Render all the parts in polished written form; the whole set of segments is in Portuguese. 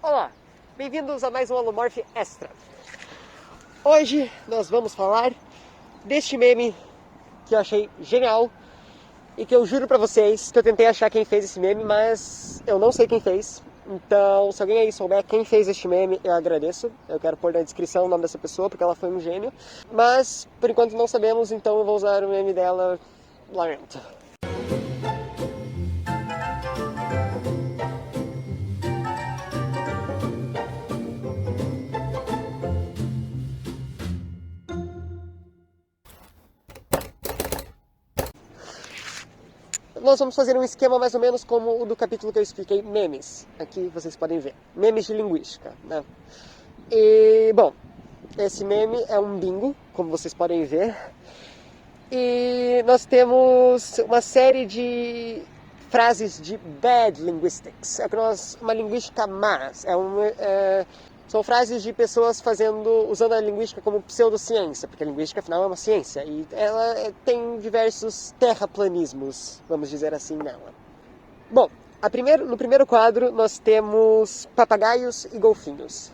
Olá, bem-vindos a mais um Holomorph Extra. Hoje nós vamos falar deste meme que eu achei genial e que eu juro pra vocês que eu tentei achar quem fez esse meme, mas eu não sei quem fez. Então, se alguém aí souber quem fez este meme, eu agradeço. Eu quero pôr na descrição o nome dessa pessoa, porque ela foi um gênio. Mas, por enquanto não sabemos, então eu vou usar o meme dela. Lamento. Nós vamos fazer um esquema mais ou menos como o do capítulo que eu expliquei, memes. Aqui vocês podem ver, memes de linguística, né? E, bom, esse meme é um bingo, como vocês podem ver. E nós temos uma série de frases de bad linguistics. Uma linguística má. São frases de pessoas usando a linguística como pseudociência, porque a linguística, afinal, é uma ciência. E ela tem diversos terraplanismos, vamos dizer assim, nela. Bom, no primeiro quadro, nós temos papagaios e golfinhos.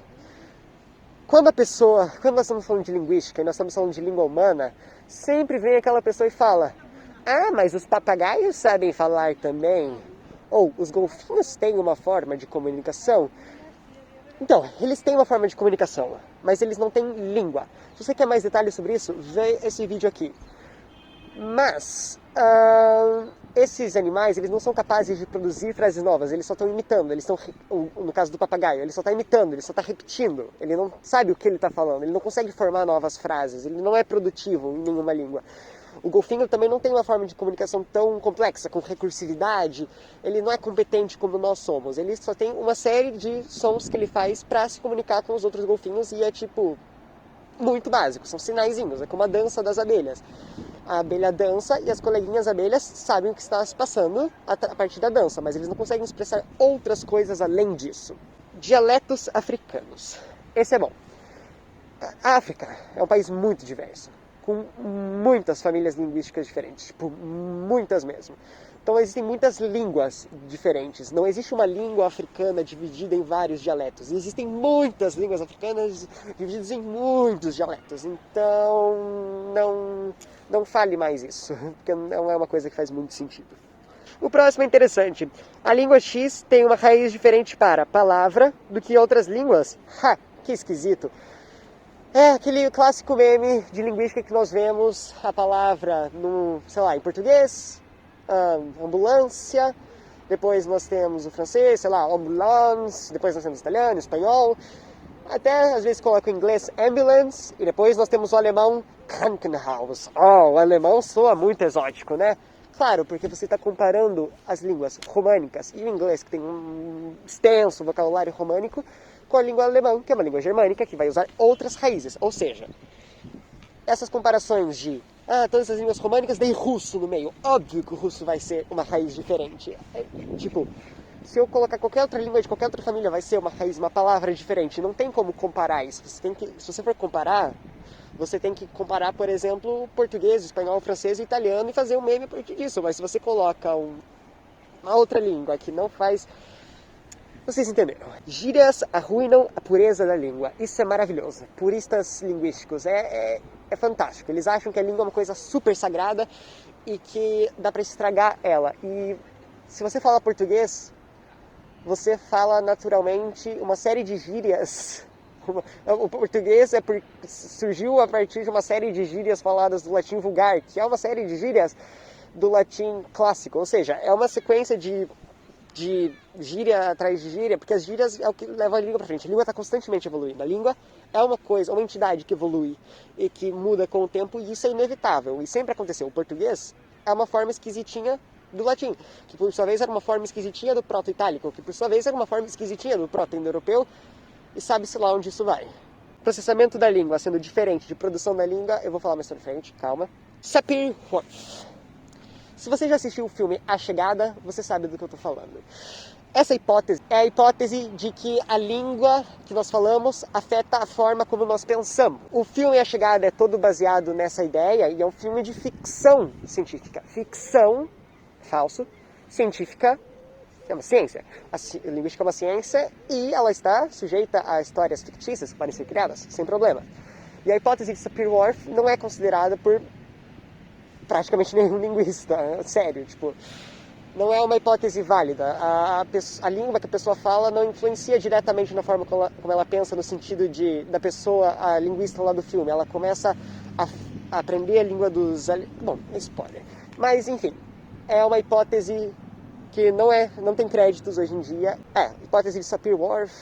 Quando nós estamos falando de linguística e nós estamos falando de língua humana, sempre vem aquela pessoa e fala: ah, mas os papagaios sabem falar também. Ou, os golfinhos têm uma forma de comunicação. Então, eles têm uma forma de comunicação, mas eles não têm língua. Se você quer mais detalhes sobre isso, vê esse vídeo aqui. Mas, esses animais, eles não são capazes de produzir frases novas, eles só estão imitando, no caso do papagaio, ele só está imitando, ele só está repetindo, ele não sabe o que ele está falando, ele não consegue formar novas frases, ele não é produtivo em nenhuma língua. O golfinho também não tem uma forma de comunicação tão complexa, com recursividade, ele não é competente como nós somos, ele só tem uma série de sons que ele faz para se comunicar com os outros golfinhos e é tipo muito básico, são sinaizinhos, é como a dança das abelhas. A abelha dança e as coleguinhas abelhas sabem o que está se passando a partir da dança, mas eles não conseguem expressar outras coisas além disso. Dialetos africanos. Esse é bom. A África é um país muito diverso, com muitas famílias linguísticas diferentes, tipo, muitas mesmo. Então existem muitas línguas diferentes. Não existe uma língua africana dividida em vários dialetos. E existem muitas línguas africanas divididas em muitos dialetos. Então não fale mais isso, porque não é uma coisa que faz muito sentido. O próximo é interessante. A língua X tem uma raiz diferente para palavra do que outras línguas. Ha, que esquisito. É aquele clássico meme de linguística que nós vemos a palavra em português, ambulância, depois nós temos o francês, ambulance, depois nós temos o italiano, o espanhol, até às vezes coloca em inglês ambulance, e depois nós temos o alemão Krankenhaus. O alemão soa muito exótico, né? Claro, porque você está comparando as línguas românicas e o inglês, que tem um extenso vocabulário românico, com a língua alemã, que é uma língua germânica, que vai usar outras raízes. Ou seja, essas comparações de todas as línguas românicas tem russo no meio. Óbvio que o russo vai ser uma raiz diferente. Tipo, se eu colocar qualquer outra língua de qualquer outra família, vai ser uma raiz, uma palavra diferente. Não tem como comparar isso. Se você for comparar, você tem que comparar, por exemplo, o português, o espanhol, o francês e o italiano e fazer um meme a partir disso. Mas se você coloca uma outra língua que não faz... Vocês entenderam. Gírias arruinam a pureza da língua. Isso é maravilhoso. Puristas linguísticos. É fantástico. Eles acham que a língua é uma coisa super sagrada e que dá para estragar ela. E se você fala português, você fala naturalmente uma série de gírias. O português surgiu a partir de uma série de gírias faladas do latim vulgar, que é uma série de gírias do latim clássico. Ou seja, é uma sequência de gíria atrás de gíria, porque as gírias é o que leva a língua para frente. A língua está constantemente evoluindo. A língua é uma entidade que evolui e que muda com o tempo, e isso é inevitável. E sempre aconteceu. O português é uma forma esquisitinha do latim, que por sua vez era uma forma esquisitinha do proto-itálico, que por sua vez era uma forma esquisitinha do proto-indo-europeu, e sabe-se lá onde isso vai. Processamento da língua sendo diferente de produção da língua, eu vou falar mais pra frente, calma. Sapir-Whorf. Se você já assistiu o filme A Chegada, você sabe do que eu estou falando. Essa hipótese é a hipótese de que a língua que nós falamos afeta a forma como nós pensamos. O filme A Chegada é todo baseado nessa ideia e é um filme de ficção científica. Ficção, falso, científica, É uma ciência. A linguística é uma ciência e ela está sujeita a histórias fictícias que podem ser criadas, sem problema. E a hipótese de Sapir-Whorf não é considerada por praticamente nenhum linguista, sério, tipo, não é uma hipótese válida. A língua que a pessoa fala não influencia diretamente na forma como ela pensa, no sentido da pessoa, a linguista lá do filme. Ela começa a aprender a língua dos... Bom, é spoiler. Mas, enfim, é uma hipótese que não tem créditos hoje em dia. Hipótese de Sapir-Whorf,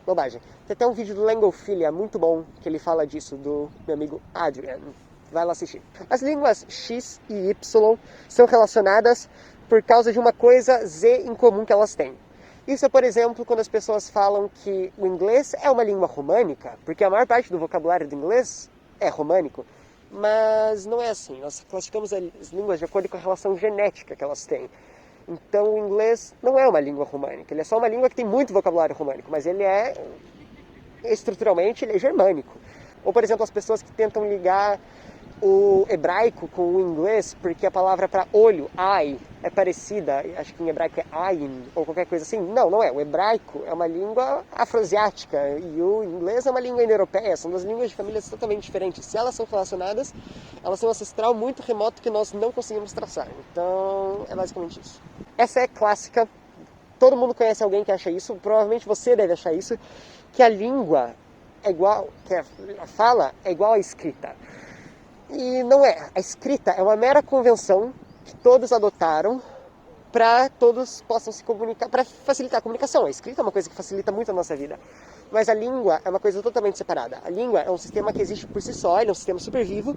bobagem. Tem até um vídeo do Langophilia muito bom, que ele fala disso, do meu amigo Adrian. Vai lá assistir. As línguas X e Y são relacionadas por causa de uma coisa Z em comum que elas têm. Isso é, por exemplo, quando as pessoas falam que o inglês é uma língua românica, porque a maior parte do vocabulário do inglês é românico, mas não é assim. Nós classificamos as línguas de acordo com a relação genética que elas têm. Então o inglês não é uma língua românica, ele é só uma língua que tem muito vocabulário românico, mas estruturalmente, ele é germânico. Ou, por exemplo, as pessoas que tentam ligar o hebraico com o inglês, porque a palavra para olho, eye, é parecida, acho que em hebraico é ayin, ou qualquer coisa assim. Não é. O hebraico é uma língua afroasiática e o inglês é uma língua indo-europeia. São duas línguas de famílias totalmente diferentes. Se elas são relacionadas, elas têm um ancestral muito remoto que nós não conseguimos traçar. Então, é basicamente isso. Essa é clássica. Todo mundo conhece alguém que acha isso. Provavelmente você deve achar isso. Que a língua é igual, que a fala é igual à escrita. E não é. A escrita é uma mera convenção que todos adotaram para todos possam se comunicar, para facilitar a comunicação. A escrita é uma coisa que facilita muito a nossa vida. Mas a língua é uma coisa totalmente separada. A língua é um sistema que existe por si só, ele é um sistema super vivo.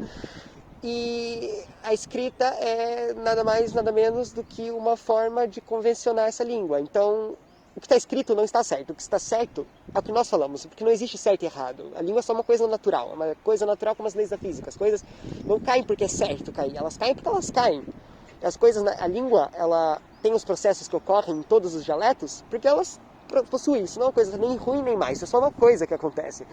E a escrita é nada mais, nada menos do que uma forma de convencionar essa língua. Então, o que está escrito não está certo. O que está certo é o que nós falamos, porque não existe certo e errado. A língua é só uma coisa natural, uma coisa natural como as leis da física. As coisas não caem porque é certo cair, elas caem porque elas caem. As coisas, a língua, ela tem os processos que ocorrem em todos os dialetos, porque elas possuem. Isso não é uma coisa nem ruim nem mais, isso é só uma coisa que acontece.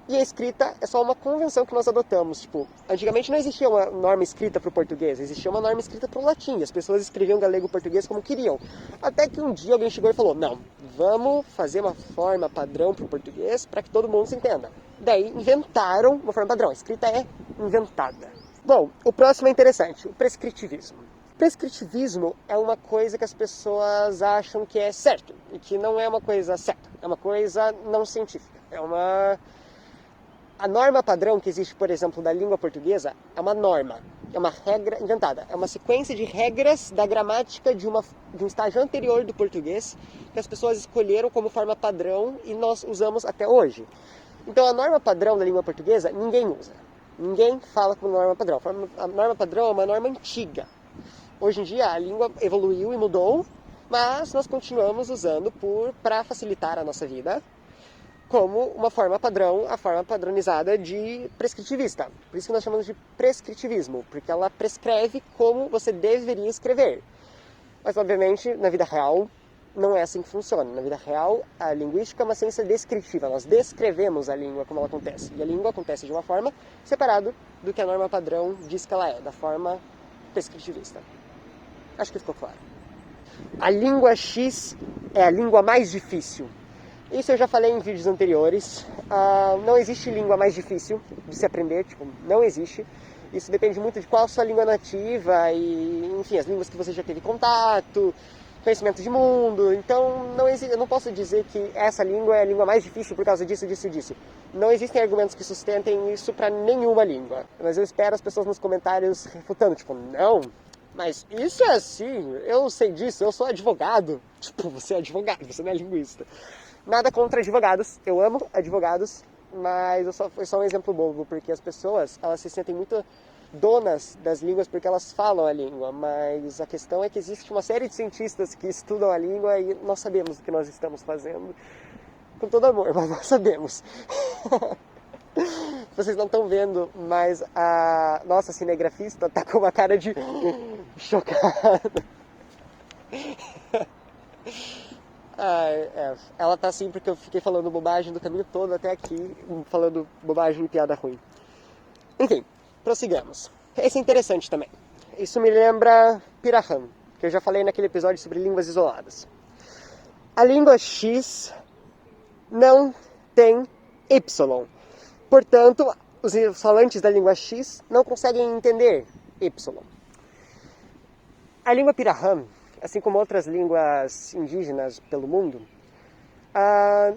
E a escrita é só uma convenção que nós adotamos. Tipo, antigamente não existia uma norma escrita para o português, existia uma norma escrita para o latim. As pessoas escreviam galego e português como queriam. Até que um dia alguém chegou e falou, não, vamos fazer uma forma padrão para o português para que todo mundo se entenda. Daí inventaram uma forma padrão. A escrita é inventada. Bom, o próximo é interessante, o prescritivismo. Prescritivismo é uma coisa que as pessoas acham que é certo, e que não é uma coisa certa, é uma coisa não científica. A norma padrão que existe, por exemplo, da língua portuguesa é uma norma, é uma regra inventada, é uma sequência de regras da gramática de um estágio anterior do português que as pessoas escolheram como forma padrão e nós usamos até hoje. Então a norma padrão da língua portuguesa ninguém usa, ninguém fala como norma padrão. A norma padrão é uma norma antiga. Hoje em dia a língua evoluiu e mudou, mas nós continuamos usando para facilitar a nossa vida, como uma forma padrão, a forma padronizada de prescritivista. Por isso que nós chamamos de prescritivismo, porque ela prescreve como você deveria escrever. Mas, obviamente, na vida real, não é assim que funciona. Na vida real, a linguística é uma ciência descritiva. Nós descrevemos a língua como ela acontece. E a língua acontece de uma forma separada do que a norma padrão diz que ela é, da forma prescritivista. Acho que ficou claro. A língua X é a língua mais difícil. Isso eu já falei em vídeos anteriores. Não existe língua mais difícil de se aprender, não existe. Isso depende muito de qual a sua língua nativa e, enfim, as línguas que você já teve contato, conhecimento de mundo. Então, eu não posso dizer que essa língua é a língua mais difícil por causa disso, disso e disso. Não existem argumentos que sustentem isso para nenhuma língua. Mas eu espero as pessoas nos comentários refutando, não, mas isso é assim, eu sei disso, eu sou advogado. Você é advogado, você não é linguista. Nada contra advogados, eu amo advogados, mas foi só um exemplo bobo, porque as pessoas, elas se sentem muito donas das línguas porque elas falam a língua, mas a questão é que existe uma série de cientistas que estudam a língua e nós sabemos o que nós estamos fazendo, com todo amor, mas nós sabemos. Vocês não estão vendo, mas a nossa cinegrafista tá com uma cara de chocada. Ela tá assim porque eu fiquei falando bobagem do caminho todo até aqui, falando bobagem e piada ruim. Enfim, prossigamos. Esse é interessante também. Isso me lembra Pirahã, que eu já falei naquele episódio sobre línguas isoladas. A língua X não tem Y. Portanto, os falantes da língua X não conseguem entender Y. A língua Pirahã, assim como outras línguas indígenas pelo mundo,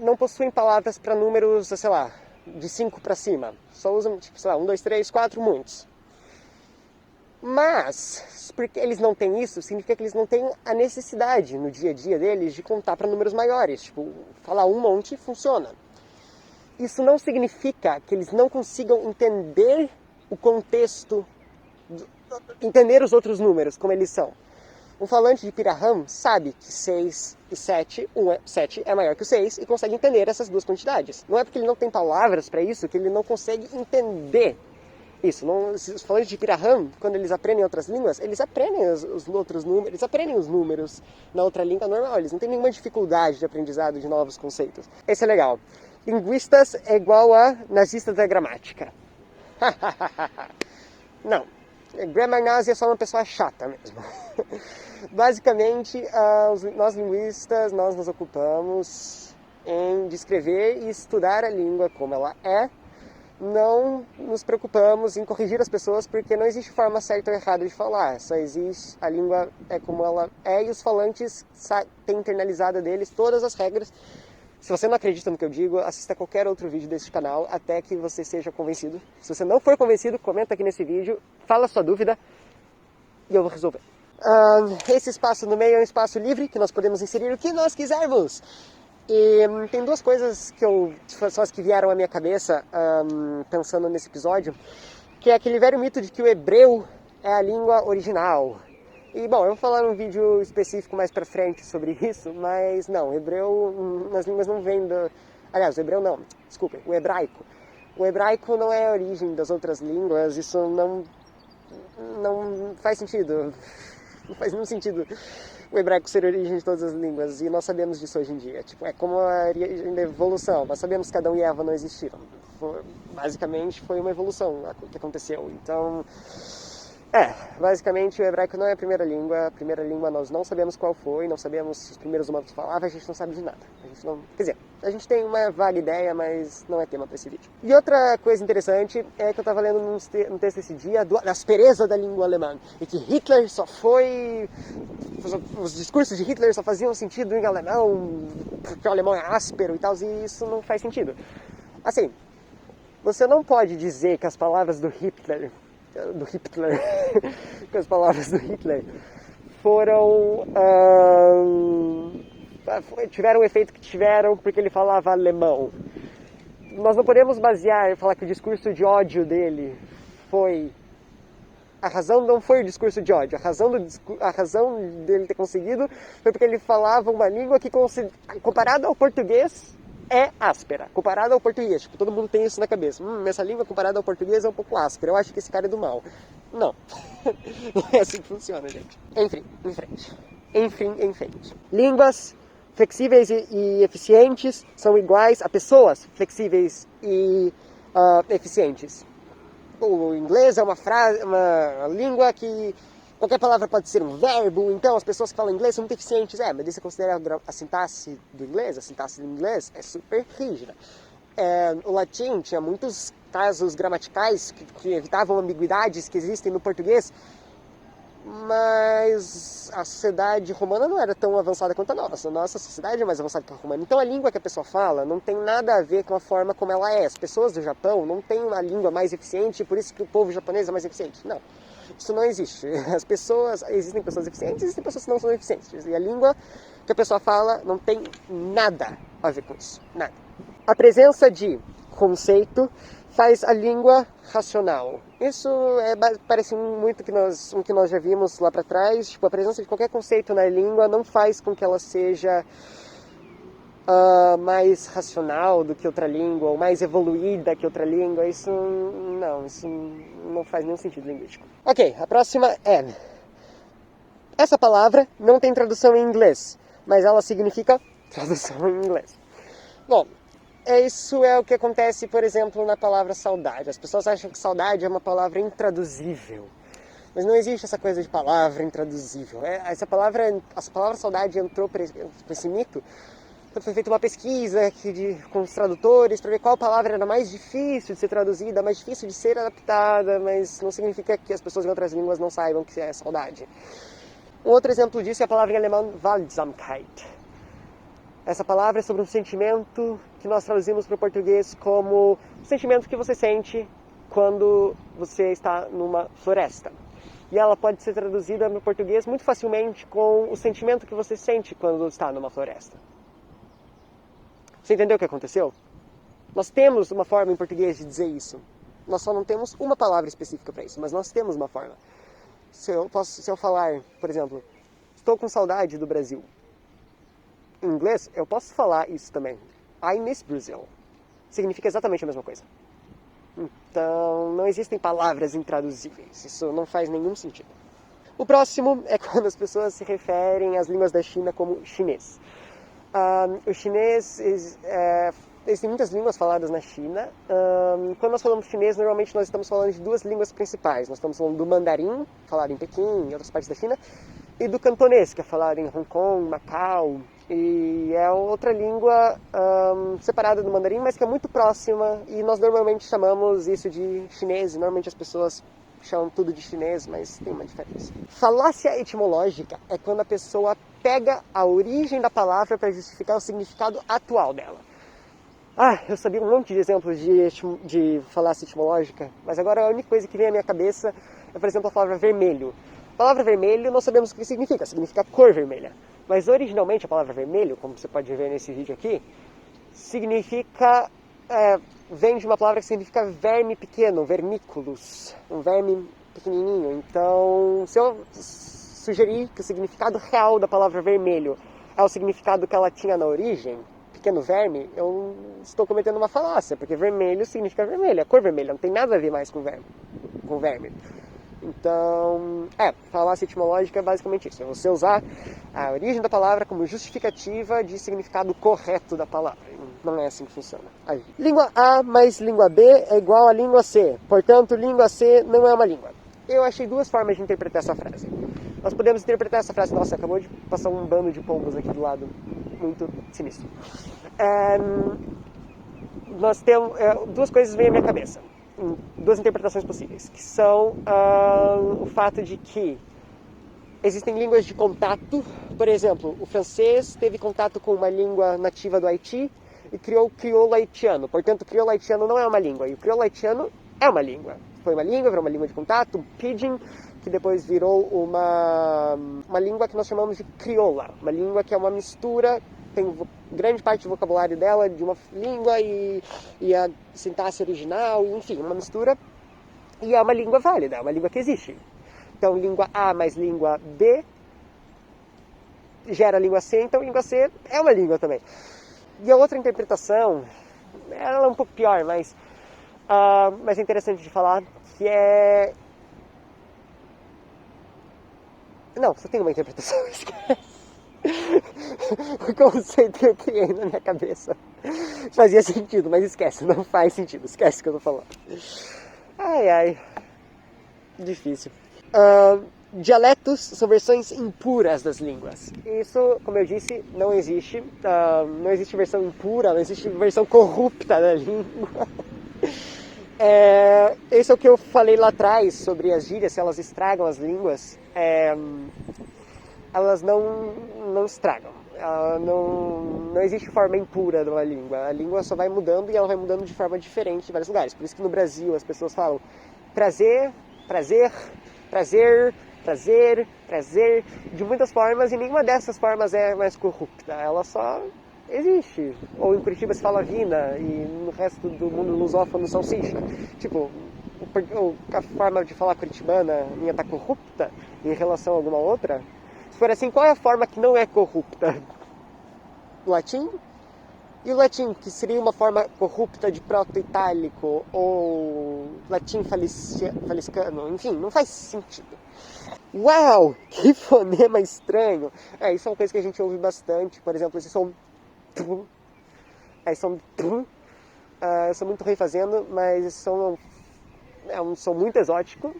não possuem palavras para números, sei lá, de 5 para cima. Só usam, tipo, sei lá, 1, 2, 3, 4, muitos. Mas, porque eles não têm isso, significa que eles não têm a necessidade no dia a dia deles de contar para números maiores. Tipo, falar um monte funciona. Isso não significa que eles não consigam entender o contexto, entender os outros números, como eles são. Um falante de Pirahã sabe que 6 e 7, 7 é maior que o 6 e consegue entender essas duas quantidades. Não é porque ele não tem palavras para isso que ele não consegue entender isso. Não, os falantes de Pirahã, quando eles aprendem outras línguas, eles aprendem os outros números, eles aprendem os números na outra língua normal. Eles não têm nenhuma dificuldade de aprendizado de novos conceitos. Esse é legal. Linguistas é igual a nazistas da gramática. Não. Grammar Nazi é só uma pessoa chata mesmo. Basicamente, nós linguistas, nós nos ocupamos em descrever e estudar a língua como ela é. Não nos preocupamos em corrigir as pessoas, porque não existe forma certa ou errada de falar. Só existe, a língua é como ela é e os falantes têm internalizada deles todas as regras. Se você não acredita no que eu digo, assista qualquer outro vídeo desse canal até que você seja convencido. Se você não for convencido, comenta aqui nesse vídeo, fala a sua dúvida e eu vou resolver. Esse espaço no meio é um espaço livre que nós podemos inserir o que nós quisermos. E tem duas coisas que são as que vieram à minha cabeça pensando nesse episódio, que é aquele velho mito de que o hebreu é a língua original. E, bom, eu vou falar num vídeo específico mais pra frente sobre isso, mas não, o hebreu nas línguas não vem do... Aliás, o hebreu não, desculpem, o hebraico. O hebraico não é a origem das outras línguas, isso não faz sentido. Não faz nenhum sentido o hebraico ser a origem de todas as línguas, e nós sabemos disso hoje em dia. Tipo, é como a origem da evolução, nós sabemos que Adão e Eva não existiram. Basicamente, foi uma evolução que aconteceu, então... basicamente o hebraico não é a primeira língua nós não sabemos qual foi, não sabemos se os primeiros humanos falavam, a gente não sabe de nada. A gente não, quer dizer, a gente tem uma vaga ideia, mas não é tema para esse vídeo. E outra coisa interessante é que eu estava lendo num texto esse dia da aspereza da língua alemã, e que Hitler os discursos de Hitler só faziam sentido em alemão, porque o alemão é áspero e tal, e isso não faz sentido. Assim, você não pode dizer que as palavras do Hitler que as palavras do Hitler tiveram o efeito que tiveram porque ele falava alemão. Nós não podemos falar que o discurso de ódio dele foi... A razão não foi o discurso de ódio, a razão dele ter conseguido foi porque ele falava uma língua que, comparada ao português, é áspera, comparada ao português. Tipo, todo mundo tem isso na cabeça. Essa língua comparada ao português é um pouco áspera. Eu acho que esse cara é do mal. Não. Não é assim que funciona, gente. Enfim, em frente. Línguas flexíveis e eficientes são iguais a pessoas flexíveis e eficientes. O inglês é uma língua que qualquer palavra pode ser um verbo, então as pessoas que falam inglês são muito eficientes. Mas daí você considera a sintaxe do inglês? A sintaxe do inglês é super rígida. O latim tinha muitos casos gramaticais que evitavam ambiguidades que existem no português, mas a sociedade romana não era tão avançada quanto a nossa. A nossa sociedade é mais avançada que a romana. Então a língua que a pessoa fala não tem nada a ver com a forma como ela é. As pessoas do Japão não têm uma língua mais eficiente, por isso que o povo japonês é mais eficiente. Não. Isso não existe. Existem pessoas eficientes, existem pessoas que não são eficientes. E a língua que a pessoa fala não tem nada a ver com isso. Nada. A presença de conceito faz a língua racional. Isso parece muito o que nós já vimos lá para trás. Tipo, a presença de qualquer conceito na língua não faz com que ela seja mais racional do que outra língua, ou mais evoluída que outra língua. Isso não faz nenhum sentido linguístico. Ok, a próxima é... Essa palavra não tem tradução em inglês, mas ela significa tradução em inglês. Bom, isso é o que acontece, por exemplo, na palavra saudade. As pessoas acham que saudade é uma palavra intraduzível. Mas não existe essa coisa de palavra intraduzível. Essa palavra saudade entrou para esse mito. Então foi feita uma pesquisa com os tradutores para ver qual palavra era mais difícil de ser traduzida, mais difícil de ser adaptada, mas não significa que as pessoas em outras línguas não saibam que é saudade. Um outro exemplo disso é a palavra em alemão Waldsamkeit. Essa palavra é sobre um sentimento que nós traduzimos para o português como o sentimento que você sente quando você está numa floresta. E ela pode ser traduzida no português muito facilmente com o sentimento que você sente quando está numa floresta. Você entendeu o que aconteceu? Nós temos uma forma em português de dizer isso. Nós só não temos uma palavra específica para isso, mas nós temos uma forma. Se eu falar, por exemplo, estou com saudade do Brasil. Em inglês, eu posso falar isso também. I miss Brazil. Significa exatamente a mesma coisa. Então, não existem palavras intraduzíveis. Isso não faz nenhum sentido. O próximo é quando as pessoas se referem às línguas da China como chinês. O chinês, existem muitas línguas faladas na China. Quando nós falamos chinês, normalmente nós estamos falando de duas línguas principais. Nós estamos falando do mandarim, falado em Pequim e outras partes da China, e do cantonês, que é falado em Hong Kong, Macau, e é outra língua separada do mandarim, mas que é muito próxima, e nós normalmente chamamos isso de chinês, e normalmente as pessoas chamam tudo de chinês, mas tem uma diferença. Falácia etimológica é quando a pessoa pega a origem da palavra para justificar o significado atual dela. Eu sabia um monte de exemplos de falácia etimológica, mas agora a única coisa que vem à minha cabeça é, por exemplo, a palavra vermelho. A palavra vermelho, nós sabemos o que significa cor vermelha. Mas originalmente a palavra vermelho, como você pode ver nesse vídeo aqui, significa, vem de uma palavra que significa verme pequeno, vermículos, um verme pequenininho. Então, se eu sugerir que o significado real da palavra vermelho é o significado que ela tinha na origem, pequeno verme, eu estou cometendo uma falácia, porque vermelho significa vermelho, a cor vermelha, não tem nada a ver mais com verme. Então, falácia etimológica é basicamente isso. É você usar a origem da palavra como justificativa de significado correto da palavra. Não é assim que funciona. Aí. Língua A mais língua B é igual a língua C. Portanto, língua C não é uma língua. Eu achei duas formas de interpretar essa frase. Nós podemos interpretar essa frase... Nossa, acabou de passar um bando de pombos aqui do lado. Muito sinistro. Nós temos... duas coisas vêm à minha cabeça. Duas interpretações possíveis, que são o fato de que existem línguas de contato. Por exemplo, o francês teve contato com uma língua nativa do Haiti e criou o crioulo haitiano. Portanto, o crioulo haitiano não é uma língua, e o crioulo haitiano é uma língua. Foi uma língua, virou uma língua de contato, um pidgin, que depois virou uma língua que nós chamamos de crioula. Uma língua que é uma mistura, tem grande parte do vocabulário dela de uma língua e a sintaxe original, enfim, uma mistura. E é uma língua válida, é uma língua que existe. Então, língua A mais língua B gera língua C, então língua C é uma língua também. E a outra interpretação, ela é um pouco pior, mas é interessante de falar, que é... Não, só tem uma interpretação, esquece. O conceito que eu criei na minha cabeça fazia sentido, mas esquece, não faz sentido, esquece o que eu tô falando. Ai, difícil. Dialetos são versões impuras das línguas. Isso, como eu disse, não existe. Não existe versão impura, não existe versão corrupta da língua. Esse é o que eu falei lá atrás sobre as gírias, se elas estragam as línguas. Elas não estragam. Não existe forma impura de uma língua. A língua só vai mudando e ela vai mudando de forma diferente em vários lugares. Por isso que no Brasil as pessoas falam prazer, prazer, prazer, prazer, prazer, de muitas formas, e nenhuma dessas formas é mais corrupta. Ela só existe. Ou em Curitiba se fala vina, e no resto do mundo lusófono salsicha. Tipo, a forma de falar curitibana minha tá corrupta em relação a alguma outra? Se for assim, qual é a forma que não é corrupta? O latim? E o latim, que seria uma forma corrupta de proto-itálico, ou latim faliscano, enfim, não faz sentido. Uau, que fonema estranho! Isso é uma coisa que a gente ouve bastante, por exemplo, esse som... eu sou muito ruim fazendo, mas esse som é um som muito exótico.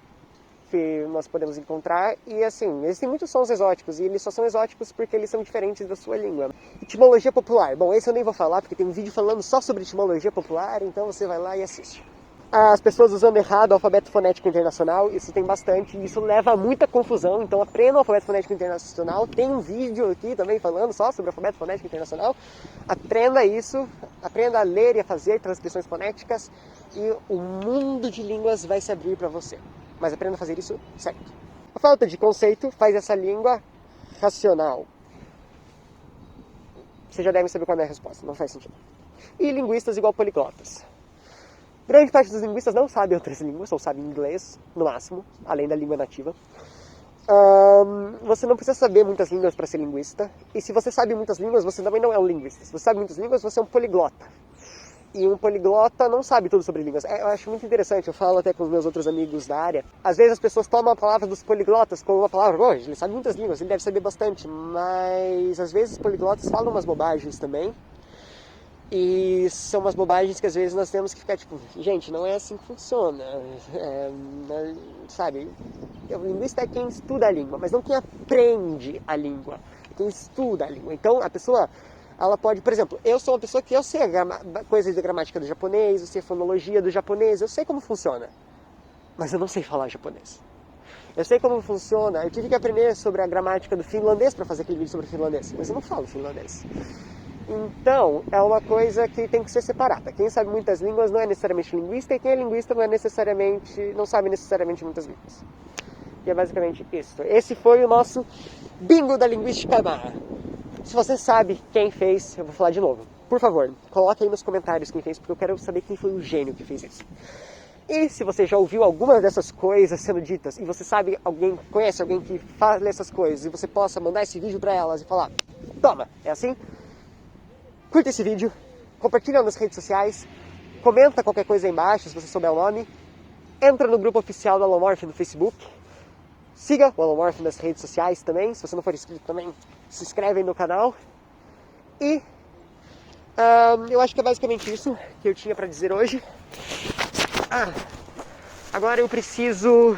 que nós podemos encontrar. E assim, existem muitos sons exóticos, e eles só são exóticos porque eles são diferentes da sua língua. Etimologia popular. Bom, esse eu nem vou falar, porque tem um vídeo falando só sobre etimologia popular, então você vai lá e assiste. As pessoas usando errado o alfabeto fonético internacional, isso tem bastante, e isso leva a muita confusão, então aprenda o alfabeto fonético internacional. Tem um vídeo aqui também falando só sobre o alfabeto fonético internacional. Aprenda isso, aprenda a ler e a fazer transcrições fonéticas, e o mundo de línguas vai se abrir para você. Mas aprenda a fazer isso certo. A falta de conceito faz essa língua racional. Vocês já devem saber qual é a resposta, não faz sentido. E linguistas igual poliglotas. Grande parte dos linguistas não sabe outras línguas, ou sabe inglês, no máximo, além da língua nativa. Você não precisa saber muitas línguas para ser linguista. E se você sabe muitas línguas, você também não é um linguista. Se você sabe muitas línguas, você é um poliglota. E um poliglota não sabe tudo sobre línguas. Eu acho muito interessante, eu falo até com os meus outros amigos da área. Às vezes as pessoas tomam a palavra dos poliglotas como uma palavra, oh, ele sabe muitas línguas, ele deve saber bastante. Mas às vezes os poliglotas falam umas bobagens também. E são umas bobagens que às vezes nós temos que ficar tipo, gente, não é assim que funciona. Sabe, o linguista é quem estuda a língua, mas não quem aprende a língua, quem estuda a língua. Então a pessoa, ela pode, por exemplo, eu sou uma pessoa que eu sei coisas de gramática do japonês, eu sei fonologia do japonês, eu sei como funciona, mas eu não sei falar japonês. Eu sei como funciona, eu tive que aprender sobre a gramática do finlandês para fazer aquele vídeo sobre o finlandês, mas eu não falo finlandês. Então, é uma coisa que tem que ser separada. Quem sabe muitas línguas não é necessariamente linguista, e quem é linguista não sabe necessariamente muitas línguas. E é basicamente isso. Esse foi o nosso bingo da linguística má. Se você sabe quem fez, eu vou falar de novo. Por favor, coloque aí nos comentários quem fez, porque eu quero saber quem foi o gênio que fez isso. E se você já ouviu algumas dessas coisas sendo ditas, e você sabe, conhece alguém que fala essas coisas, e você possa mandar esse vídeo para elas e falar, toma, é assim? Curta esse vídeo, compartilha nas redes sociais, comenta qualquer coisa aí embaixo se você souber o nome, entra no grupo oficial do Alomorph no Facebook, siga o Alomorph nas redes sociais também, se você não for inscrito também, se inscreve aí no canal. E eu acho que é basicamente isso que eu tinha para dizer hoje. Agora eu preciso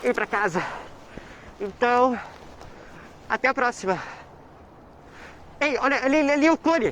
ir para casa, então até a próxima. Ei, olha ali o clone!